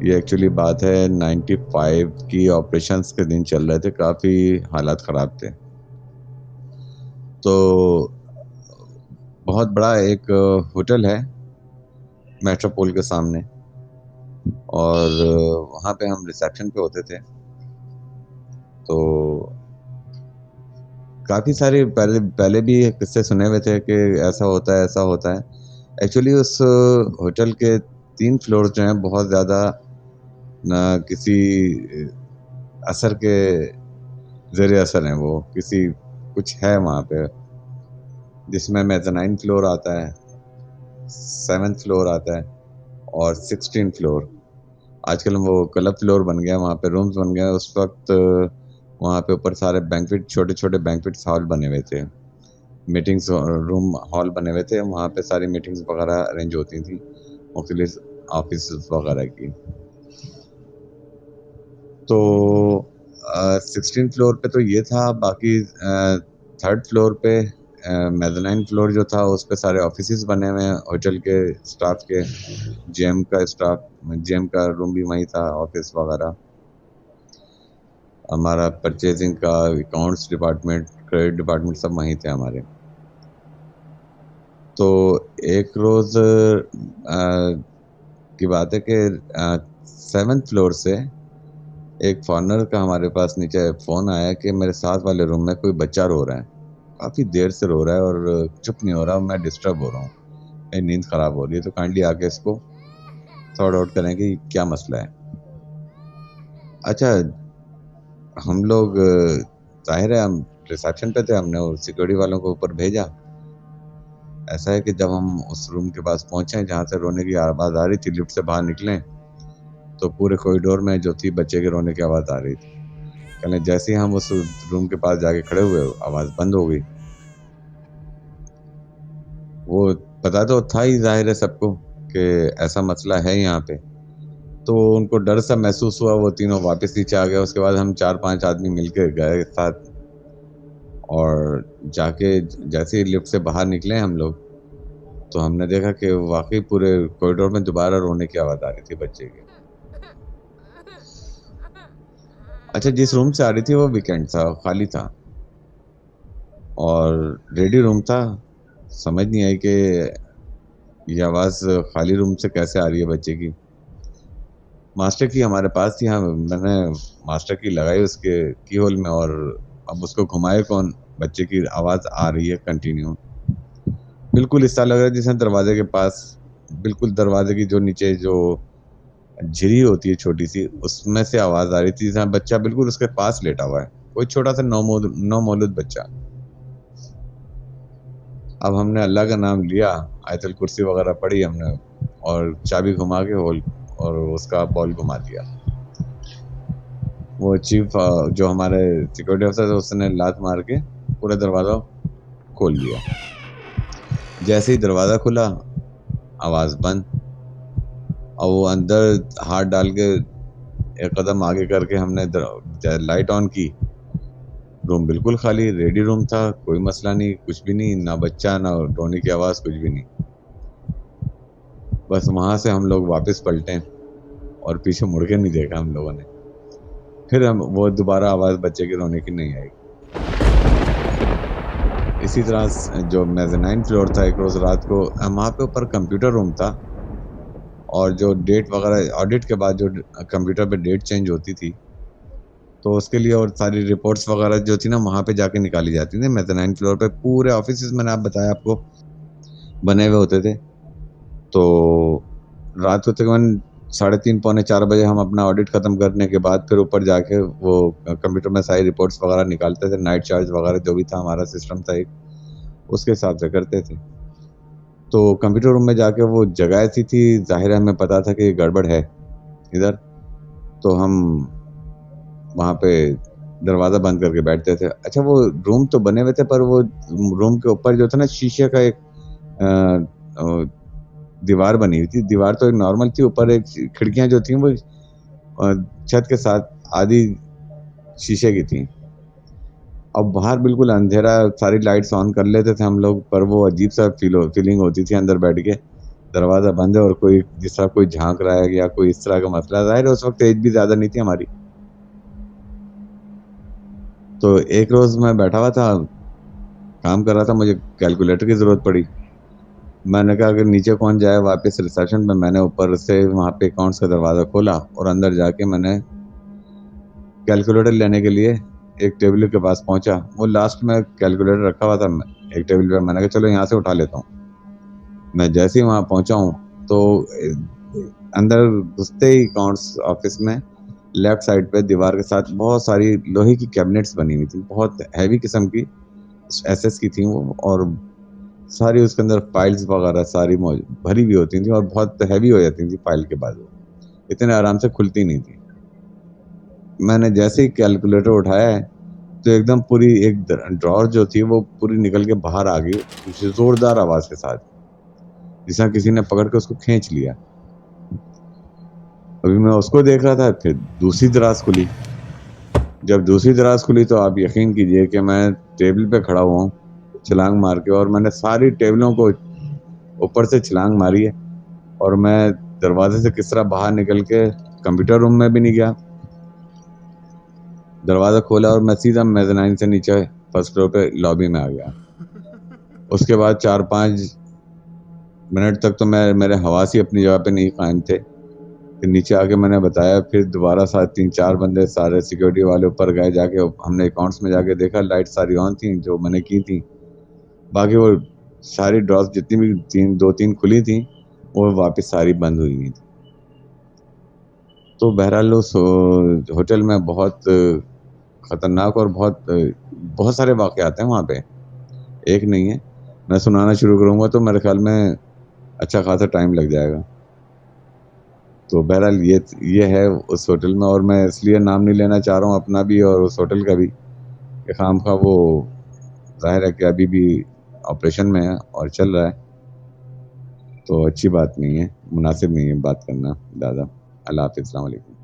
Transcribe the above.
ये एक्चुअली बात है 95 की ऑपरेशंस के दिन चल रहे थे, काफ़ी हालात ख़राब थे। तो बहुत बड़ा एक होटल है मेट्रोपोल के सामने और वहाँ पे हम रिसेप्शन पे होते थे। तो काफ़ी सारे पहले पहले भी ये किस्से सुने हुए थे कि ऐसा होता है, ऐसा होता है। एक्चुअली उस होटल के 3 फ्लोर जो हैं बहुत ज़्यादा ना किसी असर के ज़ेरे असर हैं वो, किसी कुछ है वहाँ पे, जिसमें मेज़ानाइन फ्लोर आता है, 7th फ्लोर आता है और 16th फ्लोर। आजकल वो क्लब फ्लोर बन गया है, वहाँ पे रूम्स बन गए हैं। उस वक़्त वहाँ पे ऊपर सारे बैंक्वेट छोटे-छोटे बैंक्वेट्स हॉल बने हुए थे। मीटिंग्स रूम हॉल बने हुए थे, वहाँ पे सारी मीटिंग्स वग़ैरह अरेंज होती थी, मुख्तलिफ़ ऑफ़िसेज़ वग़ैरह की। तो 16th फ्लोर पे तो ये था, बाकी 3rd फ्लोर पे मेज़ानाइन फ्लोर जो था उस पे सारे ऑफ़िसेज़ बने हुए हैं होटल के स्टाफ़ के, जीएम का रूम भी वहीं था, ऑफ़िस वग़ैरह। हमारा परचेज़िंग का, अकाउंट्स डिपार्टमेंट, क्रेडिट डिपार्टमेंट सब वहीं थे हमारे। तो एक रोज़ की बात है कि 7th फ्लोर से एक फ़ॉरेनर का हमारे पास नीचे फ़ोन आया कि मेरे साथ वाले रूम में कोई बच्चा रो रहा है। काफ़ी देर से रो रहा है और चुप नहीं हो रहा, मैं डिस्टर्ब हो रहा हूँ। मेरी नींद ख़राब हो रही है, तो काइंडली आके इसको सॉर्ट आउट करें कि क्या मसला है। अच्छा, हम लोग ज़ाहिर है हम रिसेप्शन पे थे, हमने वो सिक्योरिटी वालों को ऊपर भेजा। ऐसा है कि जब हम उस रूम के पास पहुँचे जहाँ से रोने की आवाज़ आ रही थी, लिफ्ट से बाहर निकले, तो पूरे कॉरिडोर में जो थी बच्चे के रोने की आवाज़ आ रही थी। कहलें जैसे ही हम उस रूम के पास जाके खड़े हुए, आवाज़ बंद हो गई। वो पता तो था ही ज़ाहिर है सबको कि ऐसा मसला है यहाँ पे। तो उनको डर सा महसूस हुआ, वो तीनों वापस नीचे आ गए। उसके बाद हम 4-5 आदमी मिलके गए साथ और जाके जैसे ही लिफ्ट से बाहर निकले हम लोग, तो हमने देखा कि वाक़ई पूरे कॉरिडोर में दोबारा रोने की आवाज़ आ रही थी बच्चे की। अच्छा, जिस रूम से आ रही थी वो वीकेंड था, खाली था और रेडी रूम था। समझ नहीं आई कि ये आवाज़ खाली रूम से कैसे आ रही है बच्चे की। मास्टर की हमारे पास थी, हाँ, मैंने मास्टर की लगाई उसके कीहोल में और अब उसको घुमाए कौन? बच्चे की आवाज़ आ रही है कंटिन्यू। बिल्कुल ऐसा लग रहा है जैसे दरवाज़े के पास, बिल्कुल दरवाज़े की जो नीचे जो झिरी होती है छोटी-सी, उसमें से आवाज़ आ रही थी, जहाँ बच्चा बिल्कुल उसके पास लेटा हुआ है। कोई छोटा-सा नवमौलूद बच्चा। अब हमने अल्लाह का नाम लिया, आयतुल कुर्सी वग़ैरह पढ़ी हमने और चाबी घुमा के होल और उसका बॉल घुमा दिया। वो चीफ जो हमारे सिक्योरिटी ऑफिसर थे उसने लात मार के पूरा दरवाज़ा खोल दिया। जैसे ही दरवाज़ा खुला, आवाज़ बंद और वो अंदर हाथ डाल के एक कदम आगे करके हमने लाइट ऑन की। रूम बिल्कुल खाली, रेडी रूम था, कोई मसला नहीं, कुछ भी नहीं, ना बच्चा, ना रोने की आवाज़, कुछ भी नहीं। बस वहाँ से हम लोग वापस पलटे और पीछे मुड़ के नहीं देखा हम लोगों ने। फिर हम वो दोबारा आवाज़ बच्चे के रोने की नहीं आई। इसी तरह जो मेज़ानाइन फ्लोर था, एक रोज़ रात को वहाँ पे ऊपर कंप्यूटर रूम था और जो डेट वग़ैरह ऑडिट के बाद जो कंप्यूटर पे डेट चेंज होती थी, तो उसके लिए और सारी रिपोर्ट्स वग़ैरह जो थी ना वहाँ पे जाके निकाली जाती थी। मेज़ानाइन फ्लोर पे पूरे ऑफ़िसेज़ मैंने आप बताया आपको बने हुए होते थे। तो रात को तकरीबन साढ़े 3 पौने 4 बजे हम अपना ऑडिट ख़त्म करने के बाद फिर ऊपर जाके वो कंप्यूटर में सारी रिपोर्ट्स वग़ैरह निकालते थे। नाइट चार्ज वग़ैरह जो भी था हमारा सिस्टम था एक, उसके हिसाब से करते थे। तो कंप्यूटर रूम में जाके वो जगह ऐसी थी, ज़ाहिर है हमें पता था कि गड़बड़ है इधर, तो हम वहाँ पे दरवाज़ा बंद करके बैठते थे। अच्छा, वो रूम तो बने हुए थे पर वो रूम के ऊपर जो था ना शीशे का एक अ अ, दीवार बनी हुई थी। दीवार तो एक नॉर्मल थी, ऊपर एक खिड़कियाँ जो थी वो छत के साथ आधी शीशे की थी। अब बाहर बिल्कुल अंधेरा, सारी लाइट्स ऑन कर लेते थे हम लोग, पर वो अजीब-सा फीलिंग होती थी अंदर बैठ के दरवाज़ा बंद है और कोई जिस तरह कोई झाँक रहा है या कोई इस तरह का मसला, ज़ाहिर है उस वक़्त एज भी ज़्यादा नहीं थी हमारी। तो एक रोज़ मैं बैठा हुआ था, काम कर रहा था, मुझे कैलकुलेटर की ज़रूरत पड़ी। मैंने कहा अगर नीचे कौन जाए वापस रिसेप्शन पे, मैंने ऊपर से वहाँ पे अकाउंट्स का दरवाज़ा खोला और अंदर जाके मैंने कैलकुलेटर लेने के लिए एक टेबल के पास पहुँचा। वो लास्ट में कैलकुलेटर रखा हुआ था एक टेबल पे, मैंने कहा चलो यहाँ से उठा लेता हूँ। मैं जैसे ही वहाँ पहुँचा हूँ तो अंदर घुसते ही अकाउंट्स ऑफिस में लेफ्ट साइड पे दीवार के साथ बहुत सारी लोहे की कैबिनेट्स बनी हुई थी, बहुत हैवी किस्म की एसएस की थी वो, और सारी उसके अंदर फाइल्स वगैरह सारी भरी हुई होती थी और बहुत हैवी हो जाती थी फाइल के बाद, वो इतने आराम से खुलती नहीं थी। मैंने जैसे ही कैलकुलेटर उठाया है तो एकदम पूरी एक ड्रॉर जो थी वो पूरी निकल के बाहर आ गई जोरदार आवाज के साथ, जैसा किसी ने पकड़ के उसको खींच लिया। अभी मैं उसको देख रहा था, फिर दूसरी दराज खुली। जब दूसरी दराज खुली तो आप यकीन कीजिए कि मैं टेबल पे खड़ा हुआ हूँ छलांग मार के, और मैंने सारी टेबलों को ऊपर से छलांग मारी है। और मैं दरवाजे से किस तरह बाहर निकल के कंप्यूटर रूम में भी नहीं गया, दरवाजा खोला और मैं सीधा मेज़नाइन से नीचे फर्स्ट फ्लोर पे लॉबी में आ गया। उसके बाद 4-5 मिनट तक तो मैं मेरे हवास ही अपनी जगह पे नहीं कायम थे। फिर नीचे आके मैंने बताया, फिर दोबारा साथ 3-4 बंदे सारे सिक्योरिटी वाले ऊपर गए, जाके हमने अकाउंट्स में जाके देखा लाइट सारी ऑन थी जो मैंने की थी। बाकी वो सारी ड्रॉर्स जितनी भी 2-3 खुली थी वो वापस सारी बंद हुई हुई थी। तो बहरहाल उस होटल में बहुत खतरनाक और बहुत बहुत सारे वाक़यात हैं वहाँ पे, एक नहीं है। मैं सुनाना शुरू करूँगा तो मेरे ख़्याल में अच्छा खासा टाइम लग जाएगा। तो बहरहाल ये है उस होटल में, और मैं इसलिए नाम नहीं लेना चाह रहा हूँ अपना भी और उस होटल का भी, कि खामख़ा वो ज़ाहिर है कि अभी भी ऑपरेशन में है और चल रहा है, तो अच्छी बात नहीं है, मुनासिब नहीं है बात करना ज़्यादा। अल्लाह हाफ़िज़, अस्सलाम वालेकुम।